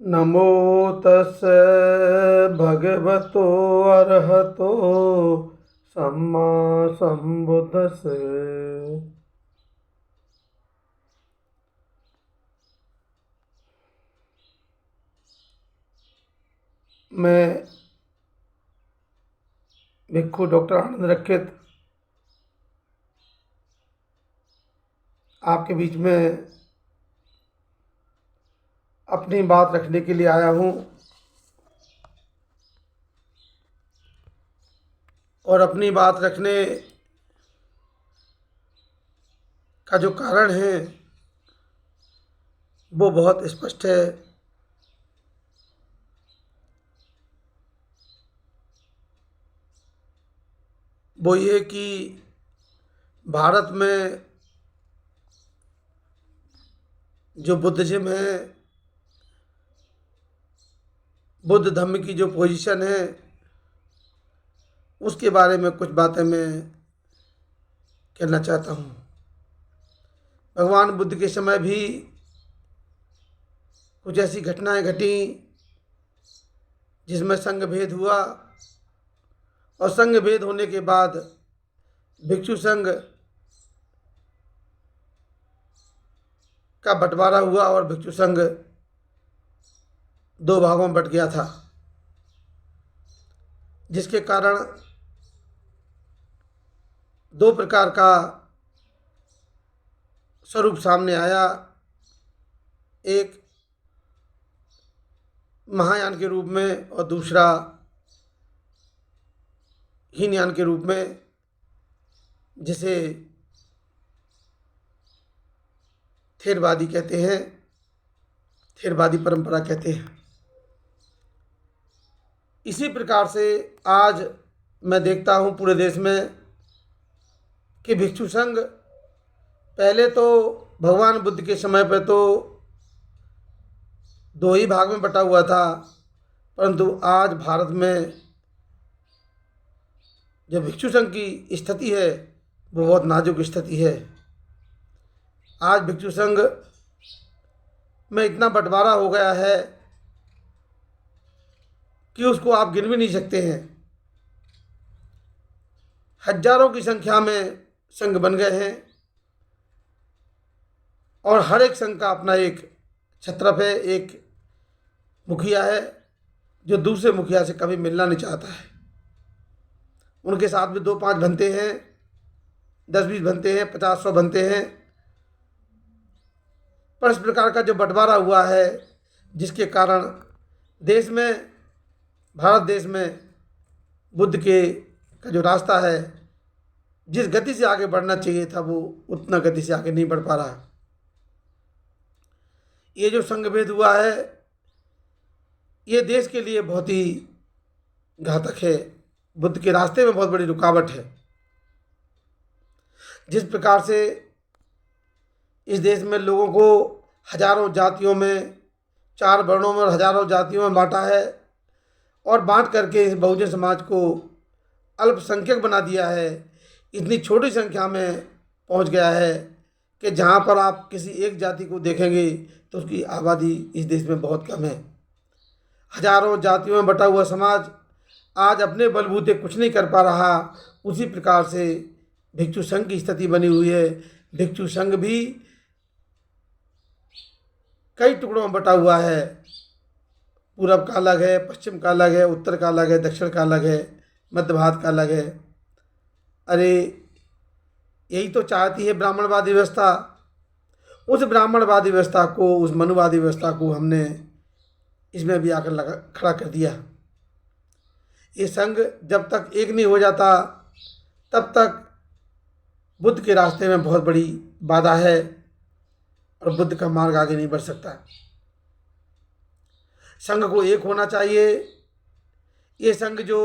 नमो तस् भगवतो अरहतो सम्मा सम्बुद्धस्स। मैं भिक्खु डॉक्टर आनंद रक्षित आपके बीच में अपनी बात रखने के लिए आया हूँ और अपनी बात रखने का जो कारण है वो बहुत स्पष्ट है। वो ये कि भारत में जो बुद्धिज़्म है, बुद्ध धर्म की जो पोजीशन है, उसके बारे में कुछ बातें मैं कहना चाहता हूँ। भगवान बुद्ध के समय भी कुछ ऐसी घटनाएं घटी जिसमें संघ भेद हुआ और संघ भेद होने के बाद भिक्षु संघ का बंटवारा हुआ और भिक्षु संघ दो भागों में बंट गया था, जिसके कारण दो प्रकार का स्वरूप सामने आया। एक महायान के रूप में और दूसरा हीनयान के रूप में, जिसे थेरवादी कहते हैं, थेरवादी परंपरा कहते हैं। इसी प्रकार से आज मैं देखता हूँ पूरे देश में कि भिक्षु संघ पहले तो भगवान बुद्ध के समय पर तो दो ही भाग में बटा हुआ था, परंतु आज भारत में जो भिक्षु संघ की स्थिति है वो बहुत नाजुक स्थिति है। आज भिक्षु संघ में इतना बंटवारा हो गया है कि उसको आप गिन भी नहीं सकते हैं। हजारों की संख्या में संघ बन गए हैं और हर एक संघ का अपना एक छत्रप है, एक मुखिया है जो दूसरे मुखिया से कभी मिलना नहीं चाहता है। उनके साथ भी 2-5 बनते हैं, 10-20 बनते हैं, 50-100 बनते हैं। पर इस प्रकार का जो बंटवारा हुआ है, जिसके कारण देश में, भारत देश में बुद्ध के का जो रास्ता है, जिस गति से आगे बढ़ना चाहिए था वो उतना गति से आगे नहीं बढ़ पा रहा। ये जो संघ भेद हुआ है ये देश के लिए बहुत ही घातक है, बुद्ध के रास्ते में बहुत बड़ी रुकावट है। जिस प्रकार से इस देश में लोगों को हजारों जातियों में, 4 वर्णों में और हजारों जातियों में बांटा है और बांट करके इस बहुजन समाज को अल्पसंख्यक बना दिया है। इतनी छोटी संख्या में पहुंच गया है कि जहां पर आप किसी एक जाति को देखेंगे तो उसकी आबादी इस देश में बहुत कम है। हजारों जातियों में बटा हुआ समाज आज अपने बलबूते कुछ नहीं कर पा रहा। उसी प्रकार से भिक्षु संघ की स्थिति बनी हुई है। भिक्षु संघ भी कई टुकड़ों में बटा हुआ है। पूरब का अलग है, पश्चिम का अलग है, उत्तर का अलग है, दक्षिण का अलग है, मध्य भारत का अलग है। अरे यही तो चाहती है ब्राह्मणवादी व्यवस्था। उस ब्राह्मणवादी व्यवस्था को, उस मनुवादी व्यवस्था को हमने इसमें भी आकर लगा खड़ा कर दिया। ये संघ जब तक एक नहीं हो जाता तब तक बुद्ध के रास्ते में बहुत बड़ी बाधा है और बुद्ध का मार्ग आगे नहीं बढ़ सकता। संघ को एक होना चाहिए। ये संघ जो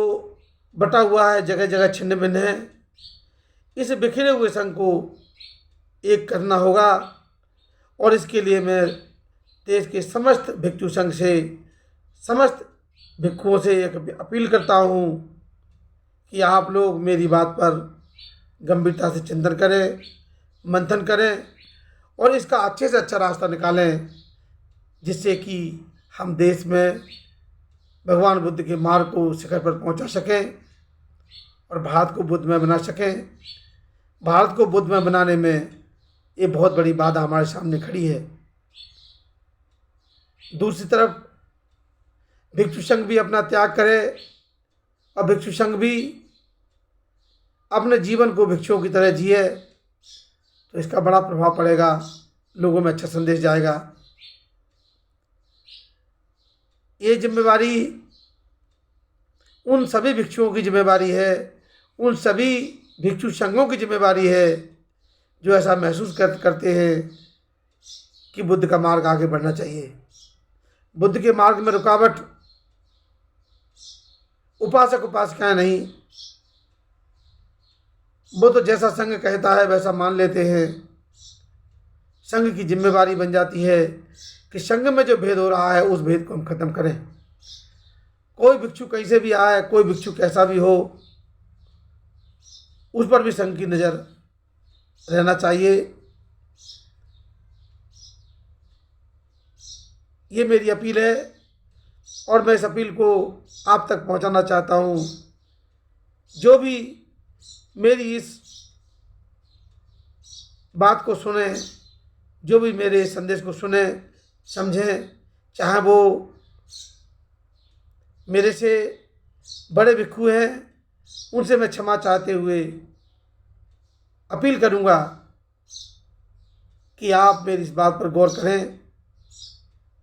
बटा हुआ है, जगह जगह छिन्न भिन्न है, इस बिखरे हुए संघ को एक करना होगा। और इसके लिए मैं देश के समस्त भिक्षु संघ से, समस्त भिक्षुओं से एक अपील करता हूँ कि आप लोग मेरी बात पर गंभीरता से चिंतन करें, मंथन करें और इसका अच्छे से अच्छा रास्ता निकालें, जिससे कि हम देश में भगवान बुद्ध के मार्ग को शिखर पर पहुंचा सकें और भारत को बुद्धमय बना सकें। भारत को बुद्धमय बनाने में ये बहुत बड़ी बाधा हमारे सामने खड़ी है। दूसरी तरफ भिक्षु संघ भी अपना त्याग करे और भिक्षु संघ भी अपने जीवन को भिक्षुओं की तरह जिए, तो इसका बड़ा प्रभाव पड़ेगा, लोगों में अच्छा संदेश जाएगा। ये जिम्मेवारी उन सभी भिक्षुओं की जिम्मेवारी है, उन सभी भिक्षु संघों की जिम्मेवारी है जो ऐसा महसूस करते हैं कि बुद्ध का मार्ग आगे बढ़ना चाहिए। बुद्ध के मार्ग में रुकावट उपासक उपासिकाएं नहीं, बुद्ध जैसा संघ कहता है वैसा मान लेते हैं। संघ की जिम्मेवारी बन जाती है कि संघ में जो भेद हो रहा है उस भेद को हम खत्म करें। कोई भिक्षु कैसे भी आए, कोई भिक्षु कैसा भी हो, उस पर भी संघ की नज़र रहना चाहिए। ये मेरी अपील है और मैं इस अपील को आप तक पहुंचाना चाहता हूं। जो भी मेरी इस बात को सुने, जो भी मेरे संदेश को सुने समझें, चाहे वो मेरे से बड़े भिक्षु हैं, उनसे मैं क्षमा चाहते हुए अपील करूंगा कि आप मेरी इस बात पर गौर करें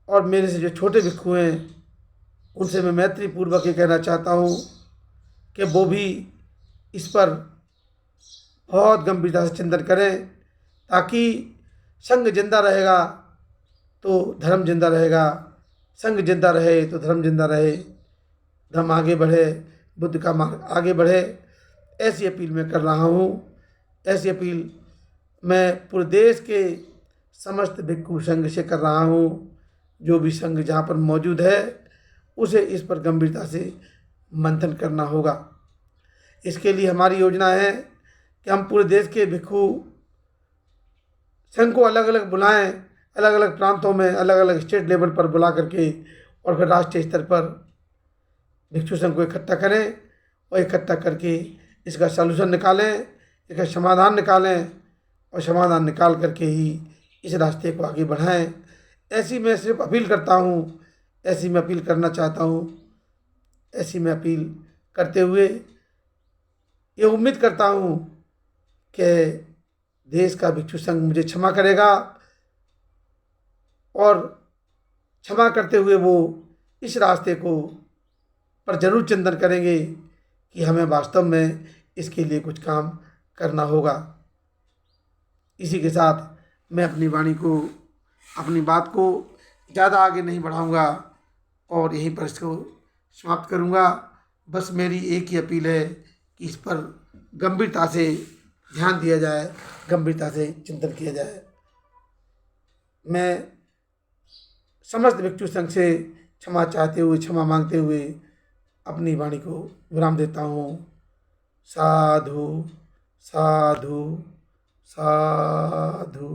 और मेरे से जो छोटे भिक्षु हैं उनसे मैं मैत्री पूर्वक ये कहना चाहता हूँ कि वो भी इस पर बहुत गंभीरता से चिंतन करें, ताकि संघ जिंदा रहेगा तो धर्म जिंदा रहेगा, संघ जिंदा रहे तो धर्म जिंदा रहे, धर्म आगे बढ़े, बुद्ध का मार्ग आगे बढ़े। ऐसी अपील मैं कर रहा हूँ। ऐसी अपील मैं पूरे देश के समस्त भिक्षु संघ से कर रहा हूँ। जो भी संघ जहाँ पर मौजूद है उसे इस पर गंभीरता से मंथन करना होगा। इसके लिए हमारी योजना है कि हम पूरे देश के भिक्षु संघ को अलग अलग बुलाएं, अलग अलग प्रांतों में, अलग अलग स्टेट लेवल पर बुला करके और फिर राष्ट्रीय स्तर पर भिक्षु संघ को इकट्ठा करें और इकट्ठा करके इसका सलूशन निकालें, इसका समाधान निकालें और समाधान निकाल करके ही इस रास्ते को आगे बढ़ाएं। ऐसी मैं सिर्फ अपील करता हूँ, ऐसी मैं अपील करना चाहता हूँ। ऐसी मैं अपील करते हुए ये उम्मीद करता हूँ कि देश का भिक्षु संघ मुझे क्षमा करेगा और क्षमा करते हुए वो इस रास्ते को पर जरूर चिंतन करेंगे कि हमें वास्तव में इसके लिए कुछ काम करना होगा। इसी के साथ मैं अपनी वाणी को, अपनी बात को ज़्यादा आगे नहीं बढ़ाऊंगा और यहीं पर इसको समाप्त करूंगा। बस मेरी एक ही अपील है कि इस पर गंभीरता से ध्यान दिया जाए, गंभीरता से चिंतन किया जाए। मैं समस्त भिक्षु संघ से क्षमा चाहते हुए, क्षमा मांगते हुए अपनी वाणी को विराम देता हूँ। साधु साधु साधु।